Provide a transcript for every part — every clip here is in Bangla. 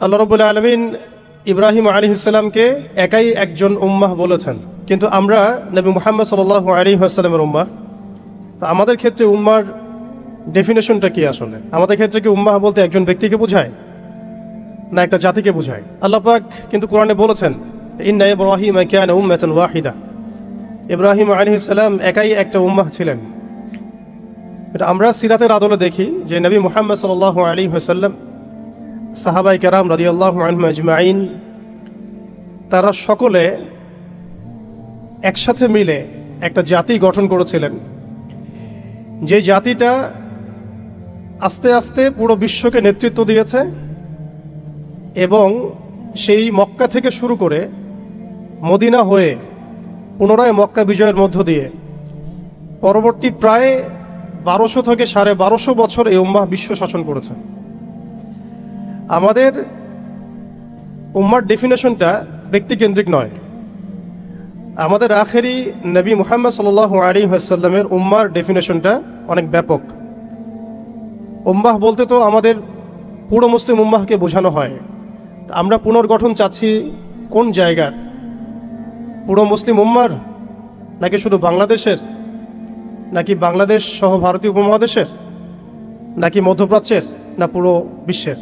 আল্লাহ রাব্বুল আলামিন ইব্রাহিম আলাইহিস সালামকে একাই একজন উম্মাহ বলেছেন, কিন্তু আমরা নবী মুহাম্মদ সাল্লাল্লাহু আলাইহি ওয়াসাল্লামের উম্মাহ। তো আমাদের ক্ষেত্রে উম্মার ডেফিনেশনটা কি? আসলে আমাদের ক্ষেত্রে কি উম্মাহ বলতে একজন ব্যক্তিকে বোঝায় না একটা জাতিকে বোঝায়? আল্লাহ পাক কিন্তু কোরআনে বলেছেন, ইন্না ইব্রাহিমা কানা উম্মাতান ওয়াহিদা। ইব্রাহিম আলাইহিস সালাম একাই একটা উম্মাহ ছিলেন। এটা আমরা সিরাতের আদলে দেখি যে নবী মুহাম্মদ সাল্লাল্লাহু আলাইহি ওয়াসাল্লাম, সাহাবায়ে কেরাম রাদিয়াল্লাহু আনহুম আজমাইন, তারা সকলে একসাথে মিলে একটা জাতি গঠন করেছিলেন, যে জাতিটা আস্তে আস্তে পুরো বিশ্বকে নেতৃত্ব দিয়েছে এবং সেই মক্কা থেকে শুরু করে মদিনা হয়ে পুনরায় মক্কা বিজয়ের মধ্য দিয়ে পরবর্তী প্রায় 1200 থেকে 1250 বছর এই উম্মাহ বিশ্ব শাসন করেছে। আমাদের উম্মার ডেফিনেশনটা ব্যক্তিকেন্দ্রিক নয়। আমাদের আখেরি নবী মুহাম্মদ সাল্লাল্লাহু আলাইহি ওয়াসাল্লামের উম্মার ডেফিনেশনটা অনেক ব্যাপক। উম্মাহ বলতে তো আমাদের পুরো মুসলিম উম্মাহকে বোঝানো হয়। আমরা পুনর্গঠন চাচ্ছি কোন জায়গার? পুরো মুসলিম উম্মার, নাকি শুধু বাংলাদেশের, নাকি বাংলাদেশ সহ ভারতীয় উপমহাদেশের, নাকি মধ্যপ্রাচ্যের, না পুরো বিশ্বের?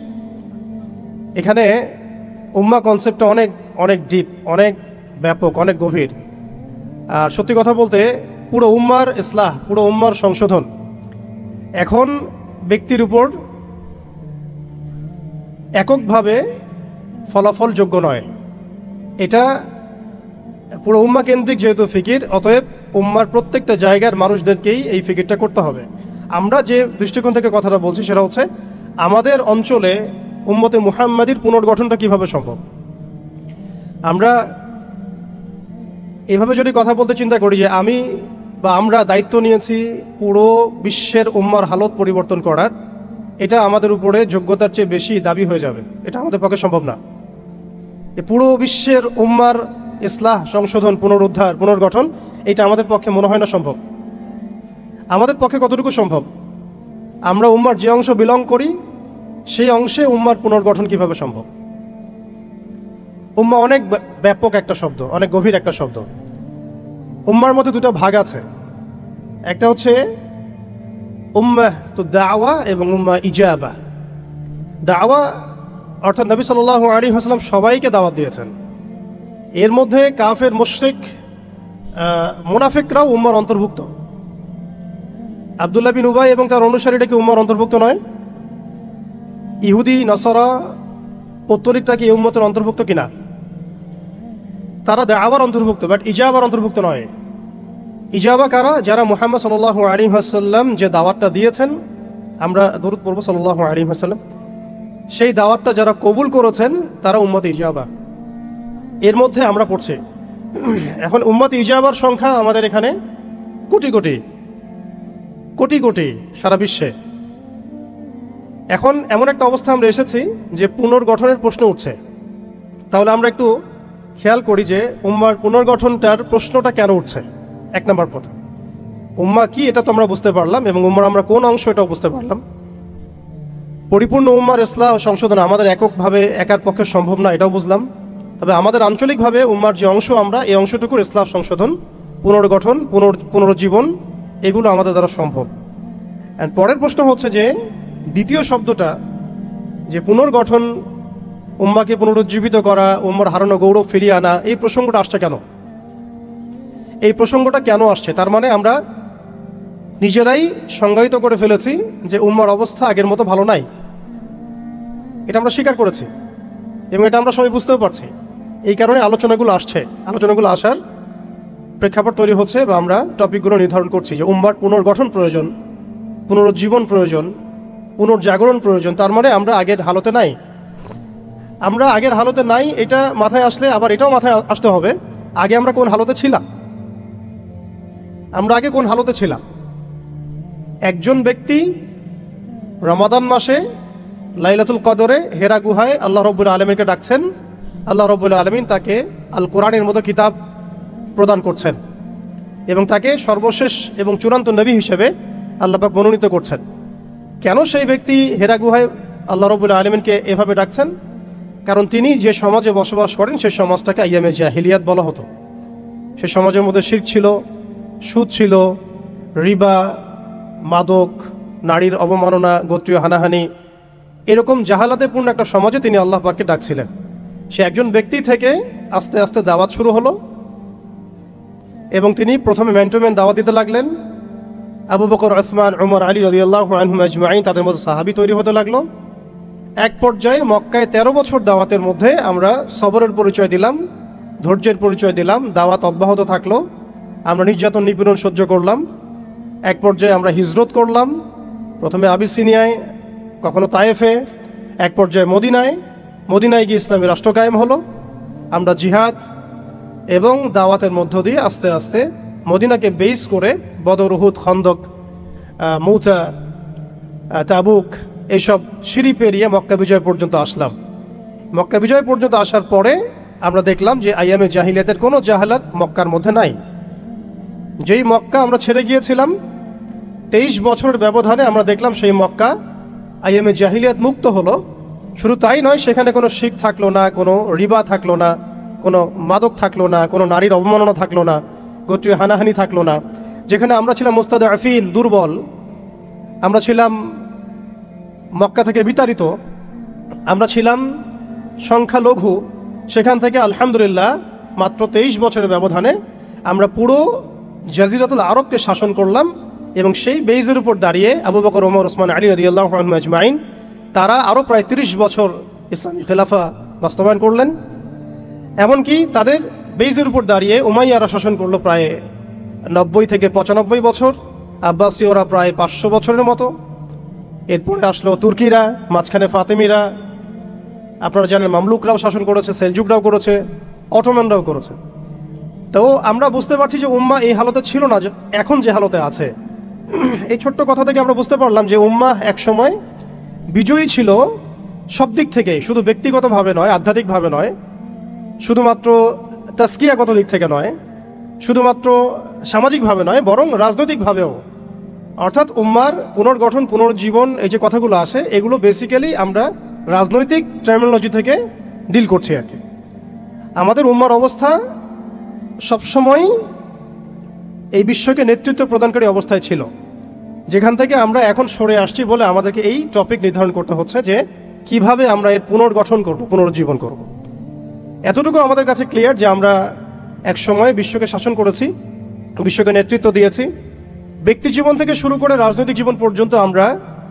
এখানে উম্মাহ কনসেপ্টটা অনেক অনেক ডিপ, অনেক ব্যাপক, অনেক গভীর। আর সত্যি কথা বলতে পুরো উম্মার ইসলাহ, পুরো উম্মার সংশোধন এখন ব্যক্তির উপর এককভাবে ফলাফলযোগ্য নয়। এটা পুরো উম্মা কেন্দ্রিক যেহেতু ফিকির, অতএব উম্মার প্রত্যেকটা জায়গার মানুষদেরকেই এই ফিকিরটা করতে হবে। আমরা যে দৃষ্টিকোণ থেকে কথাটা বলছি সেটা হচ্ছে আমাদের অঞ্চলে উম্মতে মুহাম্মাদির পুনর্গঠনটা কিভাবে সম্ভব। আমরা এভাবে যদি কথা বলতে চিন্তা করি যে আমি বা আমরা দায়িত্ব নিয়েছি পুরো বিশ্বের উম্মার হালত পরিবর্তন করার, এটা আমাদের উপরে যোগ্যতার চেয়ে বেশি দাবি হয়ে যাবে। এটা আমাদের পক্ষে সম্ভব না। পুরো বিশ্বের উম্মার ইসলাহ, সংশোধন, পুনরুদ্ধার, পুনর্গঠন, এটা আমাদের পক্ষে মনে হয় না সম্ভব। আমাদের পক্ষে কতটুকু সম্ভব? আমরা উম্মার যে অংশ বিলং করি সেই অংশে উম্মার পুনর্গঠন কিভাবে সম্ভব? উম্মা অনেক ব্যাপক একটা শব্দ, অনেক গভীর একটা শব্দ। উম্মার মধ্যে দুটো ভাগ আছে। একটা হচ্ছে উম্মাহ তো দাওয়া এবং উম্মাহ ইজাবা। দাওয়া অর্থাৎ নবী সাল্লাল্লাহু আলাইহি ওয়াসাল্লাম সবাইকে দাওয়াত দিয়েছেন। এর মধ্যে কাফের, মুশরিক, মুনাফিকরাও উম্মার অন্তর্ভুক্ত। আব্দুল্লাহ বিন উবাই এবং তার অনুসারীরা কি উম্মার অন্তর্ভুক্ত নয়? ইহুদি, নাসারা, পৌত্তলিকটা কি এই উম্মতের অন্তর্ভুক্ত কিনা? তারা দাওয়ার অন্তর্ভুক্ত, বাট ইজাবার অন্তর্ভুক্ত নয়। ইজাবা কারা? যারা মুহাম্মদ সাল্লাল্লাহু আলাইহি ওয়াসাল্লাম যে দাওয়াতটা দিয়েছেন, আমরা দরুদ পড়ব সাল্লাল্লাহু আলাইহি ওয়াসাল্লাম, সেই দাওয়াতটা যারা কবুল করেছেন তারা উম্মতে ইজাবা। এর মধ্যে আমরা পড়ছি। এখন উম্মতে ইজাবার সংখ্যা আমাদের এখানে কোটি কোটি কোটি কোটি সারা বিশ্বে। এখন এমন একটা অবস্থা আমরা এসেছি যে পুনর্গঠনের প্রশ্ন উঠছে। তাহলে আমরা একটু খেয়াল করি যে উম্মার পুনর্গঠনটার প্রশ্নটা কেন উঠছে। এক নম্বর কথা, উম্মা কি এটা তো আমরা বুঝতে পারলাম, এবং উম্মার আমরা কোন অংশ এটাও বুঝতে পারলাম। পরিপূর্ণ উম্মার ইসলাহ সংশোধন আমাদের এককভাবে একার পক্ষে সম্ভব না, এটাও বুঝলাম। তবে আমাদের আঞ্চলিকভাবে উম্মার যে অংশ, আমরা এই অংশটুকুর ইসলাহ সংশোধন, পুনর্গঠন, পুনরুজ্জীবন, এগুলো আমাদের দ্বারা সম্ভব। অ্যান্ড পরের প্রশ্ন হচ্ছে যে দ্বিতীয় শব্দটা, যে পুনর্গঠন, উম্মাকে পুনরুজ্জীবিত করা, উম্মার হারানো গৌরব ফিরিয়ে আনা, এই প্রসঙ্গটা আসছে কেন? এই প্রসঙ্গটা কেন আসছে? তার মানে আমরা নিজেরাই সংজ্ঞায়িত করে ফেলেছি যে উম্মার অবস্থা আগের মতো ভালো নাই। এটা আমরা স্বীকার করেছি এবং এটা আমরা সবাই বুঝতেও পারছি। এই কারণে আলোচনাগুলো আসছে। আলোচনাগুলো আসার প্রেক্ষাপট তৈরি হচ্ছে বা আমরা টপিকগুলো নির্ধারণ করছি যে উম্মার পুনর্গঠন প্রয়োজন, পুনরুজ্জীবন প্রয়োজন, পুনর্জাগরণ প্রয়োজন। তার মানে আমরা আগের হালতে নাই। আমরা আগের হালতে নাই, এটা মাথায় আসলে আবার এটাও মাথায় আসতে হবে আগে আমরা কোন হালতে ছিলাম। আমরা আগে কোন হালতে ছিলাম? একজন ব্যক্তি রমাদান মাসে লাইলাতুল কদরে হেরা গুহায় আল্লাহ রাব্বুল আলামিনকে ডাকছেন। আল্লাহ রাব্বুল আলামিন তাকে আল কোরআনের মতো কিতাব প্রদান করছেন এবং তাকে সর্বশেষ এবং চূড়ান্ত নবী হিসেবে আল্লাহ পাক মনোনীত করছেন। কেন সেই ব্যক্তি হেরা গুহায় আল্লাহ রাব্বুল আলামিনকে এভাবে ডাকছেন? কারণ তিনি যে সমাজে বসবাস করেন সেই সমাজটাকে আইয়ামে জাহিলিয়াত বলা হতো। সে সমাজের মধ্যে শিরক ছিল, সুদ ছিল, রিবা, মাদক, নারীর অবমাননা, গোত্রীয় হানাহানি, এরকম জাহালাতে পূর্ণ একটা সমাজে তিনি আল্লাহ পাককে ডাকছিলেন। সে একজন ব্যক্তি থেকে আস্তে আস্তে দাওয়াত শুরু হলো এবং তিনি প্রথমে ম্যান টু ম্যান দাওয়াত দিতে লাগলেন। আবু বকর, উসমান, উমর, আলী রাদিয়াল্লাহু আনহুম আজমাইন, তাদের মধ্যে সাহাবী তৈরি হতে লাগলো। এক পর্যায়ে মক্কায় 13 বছর দাওয়াতের মধ্যে আমরা সবরের পরিচয় দিলাম, ধৈর্যের পরিচয় দিলাম, দাওয়াত অব্যাহত থাকলো, আমরা নির্যাতন নিপীড়ন সহ্য করলাম। এক পর্যায়ে আমরা হিজরত করলাম, প্রথমে আবিসিনিয়ায়, কখনো তায়েফে, এক পর্যায়ে মদিনায় গিয়ে ইসলামী রাষ্ট্র কায়েম হলো। আমরা জিহাদ এবং দাওয়াতের মধ্য দিয়ে আস্তে আস্তে মদিনাকে বেস করে বদর, উহুদ, খন্দক, মৌতা, তাবুক এইসব সিঁড়ি পেরিয়ে মক্কা বিজয় পর্যন্ত আসলাম। মক্কা বিজয় পর্যন্ত আসার পরে আমরা দেখলাম যে আইয়ামে জাহিলিয়াতের কোনো জাহালাত মক্কার মধ্যে নাই। যেই মক্কা আমরা ছেড়ে গিয়েছিলাম 23 বছরের ব্যবধানে আমরা দেখলাম সেই মক্কা আইয়ামে জাহিলিয়াত মুক্ত হলো। শুধু তাই নয়, সেখানে কোনো শিরক থাকলো না, কোনো রিবা থাকলো না, কোনো মাদক থাকলো না, কোনো নারীর অবমাননা থাকলো না, গোত্রীয় হানাহানি থাকলো না। যেখানে আমরা ছিলাম মুস্তাদআফিন, দুর্বল, আমরা ছিলাম মক্কা থেকে বিতাড়িত, আমরা ছিলাম সংখ্যালঘু, সেখান থেকে আলহামদুলিল্লাহ মাত্র 23 বছরের ব্যবধানে আমরা পুরো জাজিরাতুল আরবকে শাসন করলাম। এবং সেই বেইজের উপর দাঁড়িয়ে আবু বকর, ওমর, ওসমান, আলী রাদিয়াল্লাহু আনহুম আজমাইন তারা আরও প্রায় 30 বছর ইসলামী খেলাফা বাস্তবায়ন করলেন। এমনকি তাদের বেইজের উপর দাঁড়িয়ে উমাইয়ারা শাসন করলো প্রায় 90 থেকে 95 বছর, আব্বাসীয়রা প্রায় 500 বছরের মতো। এরপরে আসলো তুর্কিরা, মাঝখানে ফাতেমিরা, আপনারা জানেন মামলুকরাও শাসন করেছে, সেলজুকরাও করেছে, অটোম্যানরাও করেছে। তো আমরা বুঝতে পারছি যে উম্মাহ এই হালতে ছিল না এখন যে হালতে আছে। এই ছোট্ট কথা থেকে আমরা বুঝতে পারলাম যে উম্মাহ একসময় বিজয়ী ছিল সব দিক থেকে, শুধু ব্যক্তিগতভাবে নয়, আধ্যাত্মিকভাবে নয়, শুধুমাত্র তাসকিয়াগত দিক থেকে নয়, শুধুমাত্র সামাজিকভাবে নয়, বরং রাজনৈতিকভাবেও। অর্থাৎ উম্মার পুনর্গঠন, পুনর্জীবন, এই যে কথাগুলো আসে, এগুলো বেসিক্যালি আমরা রাজনৈতিক টার্মিনোলজি থেকে ডিল করছি আর কি। আমাদের উম্মার অবস্থা সবসময় এই বিশ্বকে নেতৃত্ব প্রদানকারী অবস্থায় ছিল, যেখান থেকে আমরা এখন সরে আসছি বলে আমাদেরকে এই টপিক নির্ধারণ করতে হচ্ছে যে কিভাবে আমরা এর পুনর্গঠন করব, পুনরুজ্জীবন করব। এতটুকু আমাদের কাছে ক্লিয়ার যে আমরা এক সময় বিশ্বকে শাসন করেছি, বিশ্বকে নেতৃত্ব দিয়েছি। ব্যক্তি জীবন থেকে শুরু করে রাজনৈতিক জীবন পর্যন্ত আমরা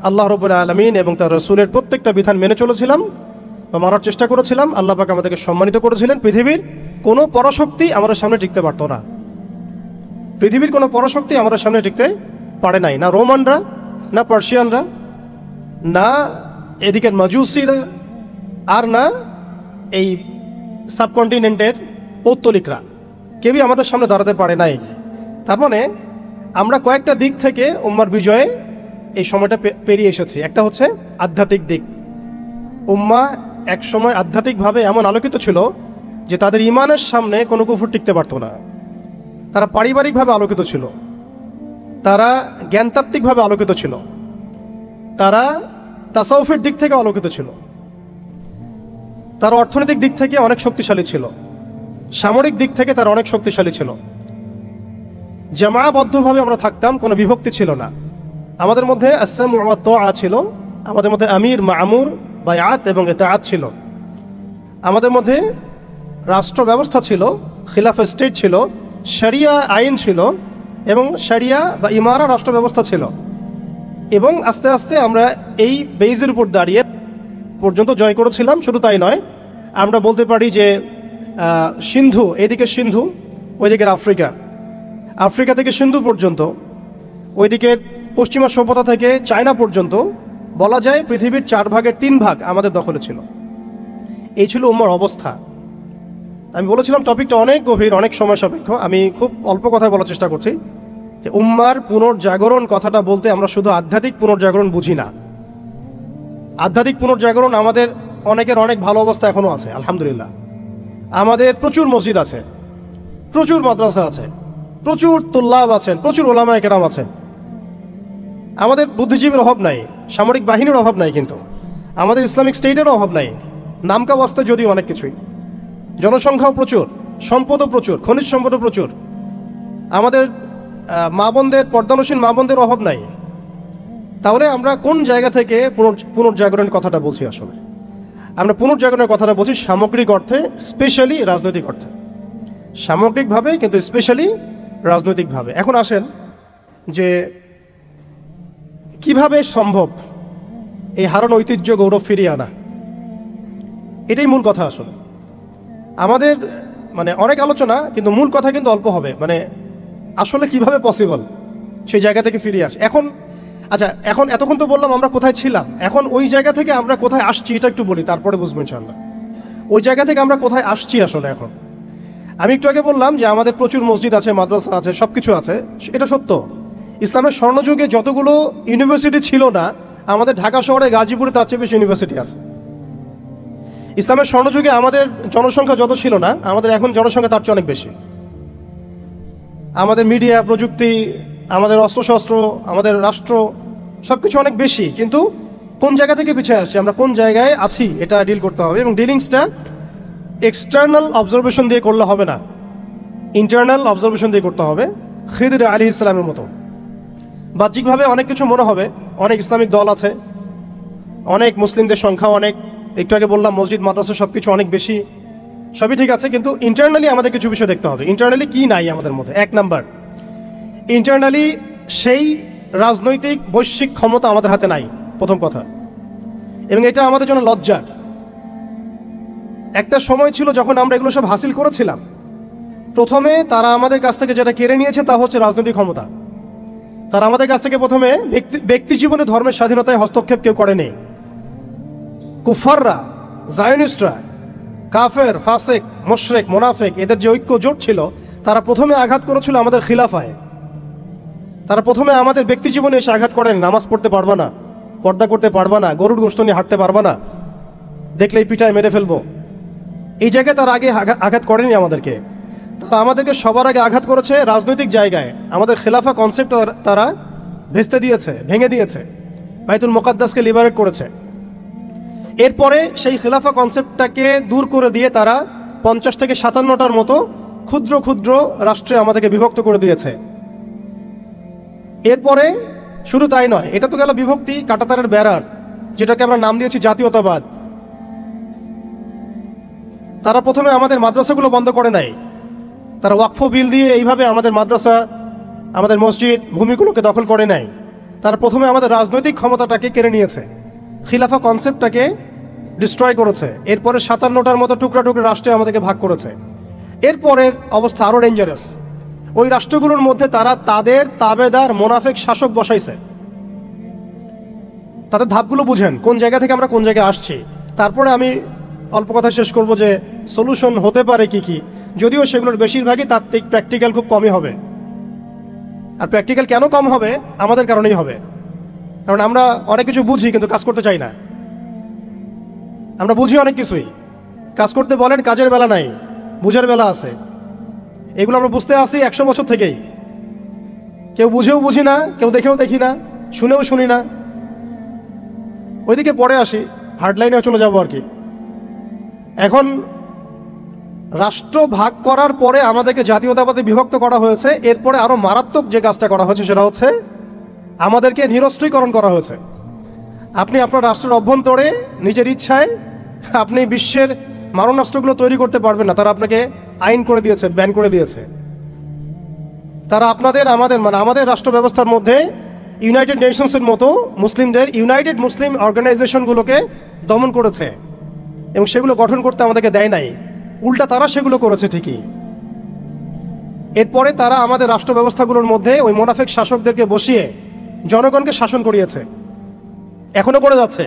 আল্লাহ রাব্বুল আলামিন এবং তার রাসূলের প্রত্যেকটা বিধান মেনে চলেছিলাম বা মানার চেষ্টা করেছিলাম। আল্লাহ পাক আমাদেরকে সম্মানিত করেছিলেন। পৃথিবীর কোনো পরাশক্তি আমাদের সামনে টিকতে পারতো না, পৃথিবীর কোনো পরাশক্তি আমাদের সামনে টিকতে পারে নাই, না রোমানরা, না পার্সিয়ানরা, না এদিকের মাজুসিরা, আর না এই সাবকন্টিনেন্টের পৌত্তলিকরা, কেউই আমাদের সামনে দাঁড়াতে পারে নাই। তার মানে আমরা কয়েকটা দিক থেকে উম্মার বিজয়ে এই সময়টা পেরিয়ে এসেছি। একটা হচ্ছে আধ্যাত্মিক দিক। উম্মা এক সময় আধ্যাত্মিকভাবে এমন আলোকিত ছিল যে তাদের ইমানের সামনে কোনো কুফর টিকতে পারতো না। তারা পারিবারিকভাবে আলোকিত ছিল, তারা জ্ঞানতাত্ত্বিকভাবে আলোকিত ছিল, তারা তাসাউফের দিক থেকে আলোকিত ছিল, তারা অর্থনৈতিক দিক থেকে অনেক শক্তিশালী ছিল, সামরিক দিক থেকে তারা অনেক শক্তিশালী ছিল। জামাবদ্ধভাবে আমরা থাকতাম, কোনো বিভক্তি ছিল না। আমাদের মধ্যে আসসামু ওয়া তাআ ছিল, আমাদের মধ্যে আমির, মামুর, বায়াত এবং ইতাআত ছিল। আমাদের মধ্যে রাষ্ট্র ব্যবস্থা ছিল, খিলাফা স্টেট ছিল, শরিয়া আইন ছিল এবং শরিয়া বা ইমারা রাষ্ট্র ব্যবস্থা ছিল। এবং আস্তে আস্তে আমরা এই বেইজের উপর দাঁড়িয়ে পর্যন্ত জয় করেছিলাম। শুধু তাই নয়, আমরা বলতে পারি যে সিন্ধু, এদিকে সিন্ধু, ওইদিকের আফ্রিকা, আফ্রিকা থেকে সিন্ধু পর্যন্ত, ওইদিকের পশ্চিমা সভ্যতা থেকে চায়না পর্যন্ত, বলা যায় পৃথিবীর 4 ভাগের 3 ভাগ আমাদের দখলে ছিল। এই ছিল উম্মার অবস্থা। আমি বলেছিলাম টপিকটা অনেক গভীর, অনেক সময় সাপেক্ষ। আমি খুব অল্প কথায় বলার চেষ্টা করছি যে উম্মার পুনর্জাগরণ কথাটা বলতে আমরা শুধু আধ্যাত্মিক পুনর্জাগরণ বুঝি না। আধ্যাত্মিক পুনর্জাগরণ আমাদের অনেকের অনেক ভালো অবস্থা এখনও আছে, আলহামদুলিল্লাহ। আমাদের প্রচুর মসজিদ আছে, প্রচুর মাদ্রাসা আছে, প্রচুর তুল্লাব আছেন, প্রচুর ওলামায়ে কেরাম আছেন। আমাদের বুদ্ধিজীবীর অভাব নাই, সামরিক বাহিনীর অভাব নাই, কিন্তু আমাদের ইসলামিক স্টেটেরও অভাব নাই। নামকা বাস্তে যদিও অনেক কিছুই, জনসংখ্যাও প্রচুর, সম্পদও প্রচুর, খনিজ সম্পদও প্রচুর, আমাদের মা বোনদের, পর্দানসীন মা বোনদের অভাব নাই। তাহলে আমরা কোন জায়গা থেকে পুনর্জাগরণের কথাটা বলছি? আসলে আমরা পুনর্জাগরণের কথাটা বলছি সামগ্রিক অর্থে, স্পেশালি রাজনৈতিক অর্থে, সামগ্রিকভাবে কিন্তু স্পেশালি রাজনৈতিকভাবে। এখন আসেন যে কিভাবে সম্ভব এই হারানো ঐতিহ্য গৌরব ফিরিয়ে আনা, এটাই মূল কথা। আসলে আমাদের মানে অনেক আলোচনা, কিন্তু মূল কথা কিন্তু অল্প হবে। মানে আসলে কিভাবে পসিবল সেই জায়গা থেকে ফিরে আসে। এখন আচ্ছা, এখন এতক্ষণ তো বললাম আমরা কোথায় ছিলাম, এখন ওই জায়গা থেকে আমরা কোথায় আসছি এটা একটু বলি, তারপরে বুঝবো ইনশাআল্লাহ ওই জায়গা থেকে আমরা কোথায় আসছি। আসলে এখন আমি একটু আগে বললাম যে আমাদের প্রচুর মসজিদ আছে, মাদ্রাসা আছে, সব কিছু আছে, এটা সত্য। ইসলামের স্বর্ণযুগে যতগুলো ইউনিভার্সিটি ছিল না, আমাদের ঢাকা শহরে গাজীপুরে তার চেয়ে বেশি ইউনিভার্সিটি আছে। ইসলামের স্বর্ণযুগে আমাদের জনসংখ্যা যত ছিল না, আমাদের এখন জনসংখ্যা তার চেয়ে অনেক বেশি। আমাদের মিডিয়া, প্রযুক্তি, আমাদের অস্ত্রশস্ত্র, আমাদের রাষ্ট্র, সব কিছু অনেক বেশি। কিন্তু কোন জায়গা থেকে পিছিয়ে আসছি, আমরা কোন জায়গায় আছি, এটা ডিল করতে হবে। এবং ডিলিংসটা এক্সটার্নাল অবজারভেশন দিয়ে করলে হবে না, ইন্টারনাল অবজারভেশন দিয়ে করতে হবে। খিদির আলাইহিস সালামের মতো বাহ্যিকভাবে অনেক কিছু মনে হবে, অনেক ইসলামিক দল আছে, অনেক মুসলিমদের সংখ্যা অনেক, একটু আগে বললাম মসজিদ, মাদ্রাসা সব কিছু অনেক বেশি, সবই ঠিক আছে। কিন্তু ইন্টারনালি আমাদের কিছু বিষয় দেখতে হবে। ইন্টারনালি কি নাই আমাদের মধ্যে? এক নাম্বার, ইন্টারনালি সেই রাজনৈতিক বৈশ্বিক ক্ষমতা আমাদের হাতে নাই, প্রথম কথা। এবং এটা আমাদের জন্য লজ্জার। একটা সময় ছিল যখন আমরা এগুলো সব হাসিল করেছিলাম, প্রথমে তারা আমাদের কাছ থেকে যেটা কেড়ে নিয়েছে তা হচ্ছে রাজনৈতিক ক্ষমতা। তারা আমাদের কাছ থেকে প্রথমে ব্যক্তি জীবনে ধর্মের স্বাধীনতায় হস্তক্ষেপ কেউ করেনি। কুফাররা, জায়নিস্টরা, কাফের, ফাসেক, মুশরিক, মুনাফিক, এদের যে ঐক্য জোট ছিল, তারা প্রথমে আঘাত করেছিল আমাদের খিলাফায়। তারা প্রথমে আমাদের ব্যক্তি জীবনে এসে আঘাত করেন, নামাজ পড়তে পারবা না, পর্দা করতে পারবা না, গরুর গোশত নিয়ে হাঁটতে পারবা না, দেখলেই পিঠায় মেরে ফেলবো, এই জায়গায় তার আগে আঘাত করেনি আমাদেরকে। তারা আমাদেরকে সবার আগে আঘাত করেছে রাজনৈতিক জায়গায়। আমাদের খেলাফা কনসেপ্ট তারা ভেস্তে দিয়েছে, ভেঙে দিয়েছে, বাইতুল মুকাদ্দাসকে লিবারেট করেছে। এরপরে সেই খেলাফা কনসেপ্টটাকে দূর করে দিয়ে তারা 50 থেকে 57টার মতো ক্ষুদ্র ক্ষুদ্র রাষ্ট্রে আমাদেরকে বিভক্ত করে দিয়েছে। এরপরে শুধু তাই নয়, এটা তো গেল বিভক্তি, কাঁটাতারের বেড়ার, যেটাকে আমরা নাম দিয়েছি জাতীয়তাবাদ। তারা প্রথমে আমাদের মাদ্রাসাগুলো বন্ধ করে নাই, তারা ওয়াকফ বিল দিয়ে এইভাবে আমাদের মাদ্রাসা, আমাদের মসজিদ, ভূমিগুলোকে দখল করে নাই। তারা প্রথমে আমাদের রাজনৈতিক ক্ষমতাটাকে কেড়ে নিয়েছে, খিলাফা কনসেপ্টটাকে ডিস্ট্রয় করেছে। এরপরে 57টার মতো টুকরা টুকরা রাষ্ট্রে আমাদেরকে ভাগ করেছে। এরপরের অবস্থা আরও ডেঞ্জারাস। ওই রাষ্ট্রগুলোর মধ্যে তারা তাদের তাবেদার মোনাফেক শাসক বসাইছে। তাদের ধাপগুলো বুঝেন, কোন জায়গা থেকে আমরা কোন জায়গায় আসছি। তারপরে আমি অল্প কথা শেষ করব যে সলিউশন হতে পারে কি কি, যদিও সেগুলোর বেশিরভাগই তাত্ত্বিক, প্র্যাকটিক্যাল খুব কমই হবে। আর প্র্যাকটিক্যাল কেন কম হবে? আমাদের কারণেই হবে। কারণ আমরা অনেক কিছু বুঝি কিন্তু কাজ করতে চাই না। আমরা বুঝি অনেক কিছুই, কাজ করতে বলেন কাজের বেলা নাই, বুঝার বেলা আছে। এগুলো আমরা বুঝতে আসি 100 বছর থেকেই। কেউ বুঝেও বুঝি না, কেউ দেখেও দেখি না, শুনেও শুনি না। ওইদিকে পরে আসি, হার্ডলাইনেও চলে যাবো আর কি। এখন রাষ্ট্র ভাগ করার পরে আমাদেরকে জাতীয়তাবাদে বিভক্ত করা হয়েছে। এরপরে আরো মারাত্মক যে কাজটা করা হয়েছে সেটা হচ্ছে আমাদেরকে নিরস্ত্রীকরণ করা হয়েছে। আপনি আপনার রাষ্ট্রের অভ্যন্তরে নিজের ইচ্ছায় আপনি বিশ্বের মারণাস্ত্রগুলো তৈরি করতে পারবেন না। তারা আপনাকে আইন করে দিয়েছে, ব্যান করে দিয়েছে। তারা আমাদের রাষ্ট্র ব্যবস্থার মধ্যে ইউনাইটেড নেশনসের মতো মুসলিমদের ইউনাইটেড মুসলিম অর্গানাইজেশনগুলোকে দমন করেছে এবং সেগুলো গঠন করতে আমাদেরকে দেয় নাই। উল্টা তারা সেগুলো করেছে ঠিকই। এরপরে তারা আমাদের রাষ্ট্র ব্যবস্থাগুলোর মধ্যে ওই মোনাফেক শাসকদেরকে বসিয়ে জনগণকে শাসন করিয়েছে। এখনো করে যাচ্ছে,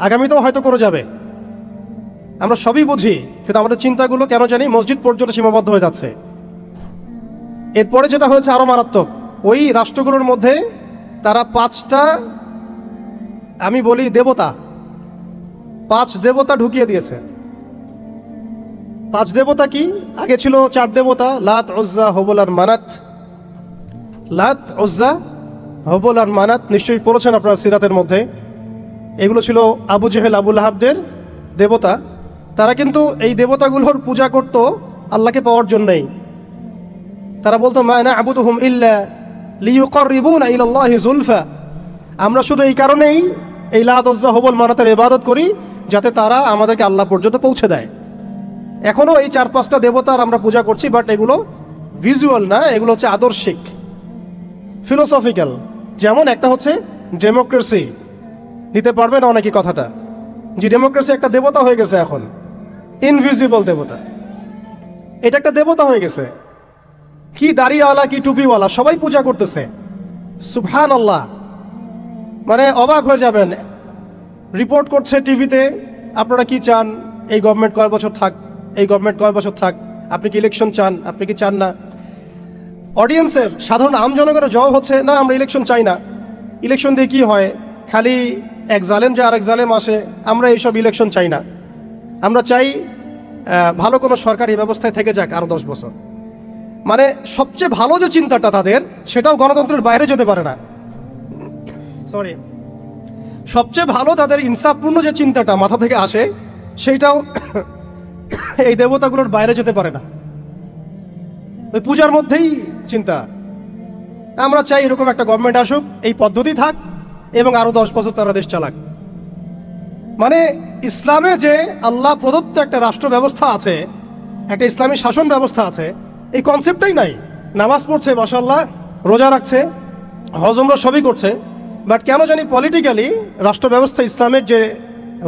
আগামীতেও হয়তো করে যাবে। আমরা সবই বুঝি, কিন্তু আমাদের চিন্তাগুলো কেন জানি মসজিদ পর্যন্ত সীমাবদ্ধ হয়ে যাচ্ছে। এরপরে যেটা হয়েছে আরো মারাত্মক, ওই রাষ্ট্রগুলোর মধ্যে তারা 5টা, আমি বলি দেবতা, 5 দেবতা ঢুকিয়ে দিয়েছে। 5 দেবতা কি? আগে ছিল 4 দেবতা, লাত, উজ্জা, হবল আর মানাত। লাত, উজ্জা, হবল আর মানাত নিশ্চয়ই পড়েছেন আপনারা সিরাতের মধ্যে। এগুলো ছিল আবু জেহেল, আবু লাহাবদের দেবতা, তারা কিন্তু এই দেবতাগুলোর পূজা করত আল্লাহকে পাওয়ার জন্যই। তারা বলতো মা না'বুদুহুম ইল্লা লিয়ুকাররিবুনা ইলাল্লাহি যুলফা, আমরা শুধু এই কারণেই এই লাত উজ্জা হুবল মানাতের ইবাদত করি যাতে তারা আমাদেরকে আল্লাহ পর্যন্ত পৌঁছে দেয়। এখনও এই 4-5টা দেবতার আমরা পূজা করছি, বাট এগুলো ভিজুয়াল না, এগুলো হচ্ছে আদর্শিক, ফিলোসফিক্যাল। যেমন একটা হচ্ছে ডেমোক্রেসি, নিতে পারবে না অনেকে কথাটা, যে ডেমোক্রেসি একটা দেবতা হয়ে গেছে এখন, ইনভিজিবল দেবতা, এটা একটা দেবতা হয়ে গেছে। কি দাড়িওয়ালা কি টুপিওয়ালা সবাই পূজা করতেছে, সুবহানাল্লাহ। মানে অবাক হয়ে যাবেন, রিপোর্ট করছে টিভিতে, আপনারা কি চান, এই গভর্নমেন্ট কয় বছর থাক, এই গভর্নমেন্ট কয় বছর থাক, আপনি কি ইলেকশন চান, আপনি কি চান না। অডিয়েন্সের সাধারণ আম জনগণের জবাব হচ্ছে না, আমরা ইলেকশন চাই না, ইলেকশন দিয়ে কি হয়, খালি এক জালেম যে আরেক জালেম আসে, আমরা এইসব ইলেকশন চাই না, আমরা চাই ভালো কোনো সরকারি ব্যবস্থায় থেকে যাক আরও 10 বছর। মানে সবচেয়ে ভালো যে চিন্তাটা তাদের, সেটাও গণতন্ত্রের বাইরে যেতে পারে না। সরি, সবচেয়ে ভালো তাদের ইনসাফপূর্ণ যে চিন্তাটা মাথা থেকে আসে, সেইটাও এই দেবতাগুলোর বাইরে যেতে পারে না। ওই পূজার মধ্যেই চিন্তা, আমরা চাই এরকম একটা গভর্নমেন্ট আসুক, এই পদ্ধতি থাক, এবং আরো 10 বছর তারা দেশ চালাক। মানে ইসলামে যে আল্লাহ প্রদত্ত একটা রাষ্ট্র ব্যবস্থা আছে, একটা ইসলামী শাসন ব্যবস্থা আছে, এই কনসেপ্টটাই নাই। নামাজ পড়ছে মাশাআল্লাহ, রোজা রাখছে, হজ উমরা সবই করছে, বাট কেন জানি পলিটিক্যালি রাষ্ট্র ব্যবস্থা, ইসলামের যে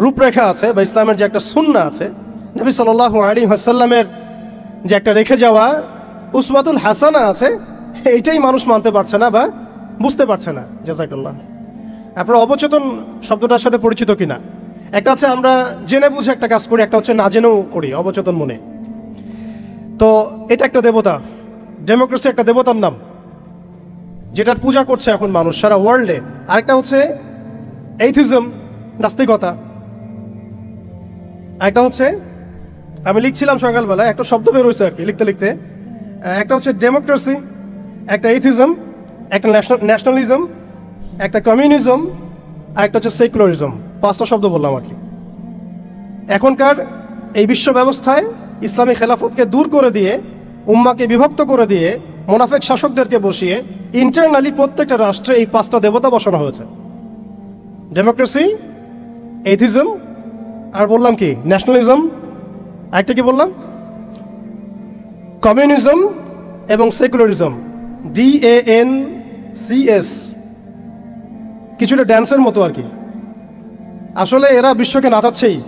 রূপরেখা আছে বা ইসলামের যে একটা সুন্নাহ আছে, নবী সাল্লাল্লাহু আলাইহি ওয়াসাল্লামের যে একটা রেখে যাওয়া উসওয়াতুল হাসানা আছে, এইটাই মানুষ মানতে পারছে না বা বুঝতে পারছে না। জাযাকাল্লাহ। আপনারা অবচেতন শব্দটার সাথে পরিচিত কিনা? একটা হচ্ছে আমরা জেনে বুঝে একটা কাজ করি, একটা হচ্ছে না জেনেও করি, অবচেতন মনে। তো এটা একটা দেবতা, ডেমোক্রেসি একটা দেবতার নাম, যেটার পূজা করছে এখন মানুষ সারা ওয়ার্ল্ডে। আরেকটা হচ্ছে এইথিজম, নাস্তিকতা। একটা হচ্ছে, আমি লিখছিলাম সকালবেলা, একটা শব্দ বের হয়েছে আর কি লিখতে লিখতে, একটা হচ্ছে ডেমোক্রেসি, একটা এইথিজম, একটা ন্যাশনালিজম, একটা কমিউনিজম, আর একটা হচ্ছে সেকুলারিজম। 5টা শব্দ বললাম আর কি। এখনকার এই বিশ্ব ব্যবস্থায় ইসলামী খেলাফতকে দূর করে দিয়ে, উম্মাকে বিভক্ত করে দিয়ে, মুনাফিক শাসকদেরকে বসিয়ে ইন্টারনালি প্রত্যেকটা রাষ্ট্রে এই 5টা দেবতা বসানো হয়েছে। ডেমোক্রেসি, এইথিজম, আর বললাম কি ন্যাশনালিজম, একটা কি বললাম, কমিউনিজম এবং সেকুলারিজম, DANCS, কিছুটা ড্যান্সের মতো আর কি। আসলে এরা বিশ্বকে নাচাচ্ছেই,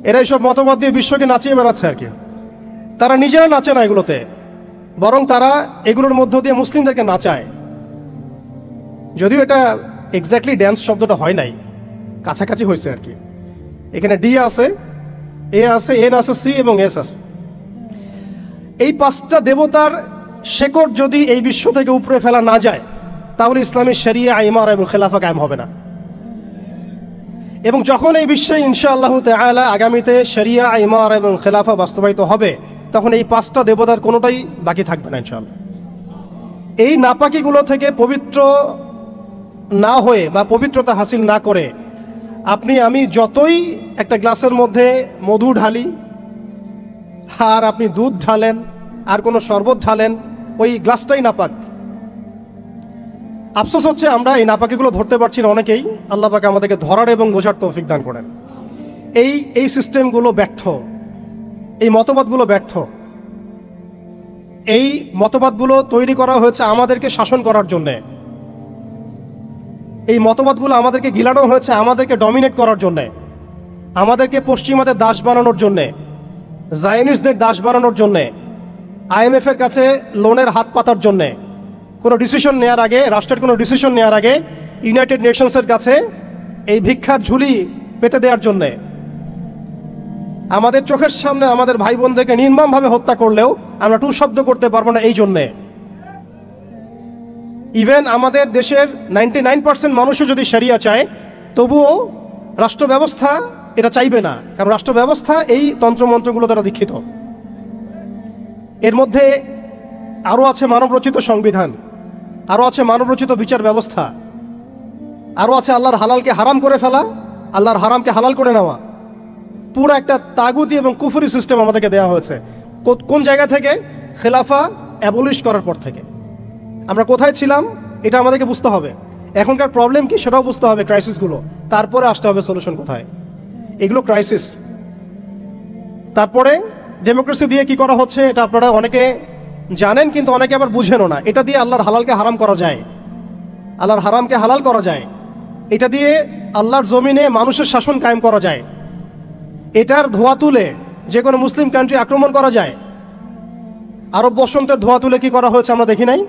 এরা এইসব মতবাদ দিয়ে বিশ্বকে নাচিয়ে বেড়াচ্ছে আর কি। তারা নিজেরা নাচে না এগুলোতে, বরং তারা এগুলোর মধ্য দিয়ে মুসলিমদেরকে নাচায়। যদিও এটা এক্স্যাক্টলি ড্যান্স শব্দটা হয় নাই, কাছাকাছি হয়েছে আর কি। এখানে D আছে, A আছে, N আছে, C এবং S আছে। এই 5টা দেবতার শেকড় যদি এই বিশ্ব থেকে উপরে ফেলা না যায়, তাহলে ইসলামী শরিয়া, ইমারা এবং খেলাফা কায়েম হবে না। এবং যখন এই বিশ্বে ইনশাআল্লাহ তাআলা আগামীতে শরিয়া, ইমারা এবং খেলাফা বাস্তবায়িত হবে, তখন এই 5টা দেবতার কোনোটাই বাকি থাকবে না ইনশাআল্লাহ। এই নাপাকিগুলো থেকে পবিত্র না হয়ে বা পবিত্রতা হাসিল না করে আপনি আমি যতই একটা গ্লাসের মধ্যে মধু ঢালি, আর আপনি দুধ ঢালেন, আর কোনো শরবত ঢালেন, ওই গ্লাসটাই নাপাক। আফসোস হচ্ছে আমরা এই নাপাকিগুলো ধরতে পারছি না অনেকেই। আল্লাহ পাক আমাদেরকে ধরার এবং বোঝার তৌফিক দান করেন। এই সিস্টেমগুলো ব্যর্থ, এই মতবাদগুলো ব্যর্থ। এই মতবাদগুলো তৈরি করা হয়েছে আমাদেরকে শাসন করার জন্যে। এই মতবাদগুলো আমাদেরকে গিলানো হয়েছে আমাদেরকে ডমিনেট করার জন্যে, আমাদেরকে পশ্চিমাদের দাস বানানোর জন্যে, জায়নিস্টদের দাস বানানোর জন্যে, IMF এর কাছে লোনের হাত পাতার জন্যে, কোনো ডিসিশন নেওয়ার আগে, রাষ্ট্রের কোনো ডিসিশন নেওয়ার আগে ইউনাইটেড নেশনসের কাছে এই ভিক্ষার ঝুলি পেতে দেওয়ার জন্যে। আমাদের চোখের সামনে আমাদের ভাই বোনদেরকে নির্মমভাবে হত্যা করলেও আমরা টু শব্দ করতে পারবো না এই জন্যে। ইভেন আমাদের দেশের 99% মানুষও যদি শরিয়া চায়, তবুও রাষ্ট্র ব্যবস্থা এটা চাইবে না, কারণ রাষ্ট্র ব্যবস্থা এই তন্ত্রমন্ত্রগুলো দ্বারা দীক্ষিত। এর মধ্যে আরও আছে মানবরচিত সংবিধান, আরও আছে মানবরচিত বিচার ব্যবস্থা, আরও আছে আল্লাহর হালালকে হারাম করে ফেলা, আল্লাহর হারামকে হালাল করে নেওয়া, পুরো একটা তাগুতি এবং কুফরি সিস্টেম আমাদেরকে দেওয়া হয়েছে। কোন জায়গা থেকে? খেলাফা অ্যাবলিশ করার পর থেকে। আমরা কোথায় ছিলাম এটা আমাদেরকে বুঝতে হবে। এখনকার প্রবলেম কি সেটাও বুঝতে হবে, ক্রাইসিসগুলো, তারপরে আসতে হবে সলিউশন কোথায়। এগুলো ক্রাইসিস। তারপরে ডেমোক্রেসি দিয়ে কি করা হচ্ছে এটা আপনারা অনেকে জানেন, কিন্তু অনেকে আবার বুঝেনও না। এটা দিয়ে আল্লাহর হালালকে হারাম করা যায়, আল্লাহর হারামকে হালাল করা যায়। এটা দিয়ে আল্লাহর জমিনে মানুষের শাসন কায়েম করা যায়। এটার ধোয়া তুলে যে কোনো মুসলিম কান্ট্রি আক্রমণ করা যায়। আরব বসন্তের ধোয়া তুলে কি করা হয়েছে আমরা দেখি নাই?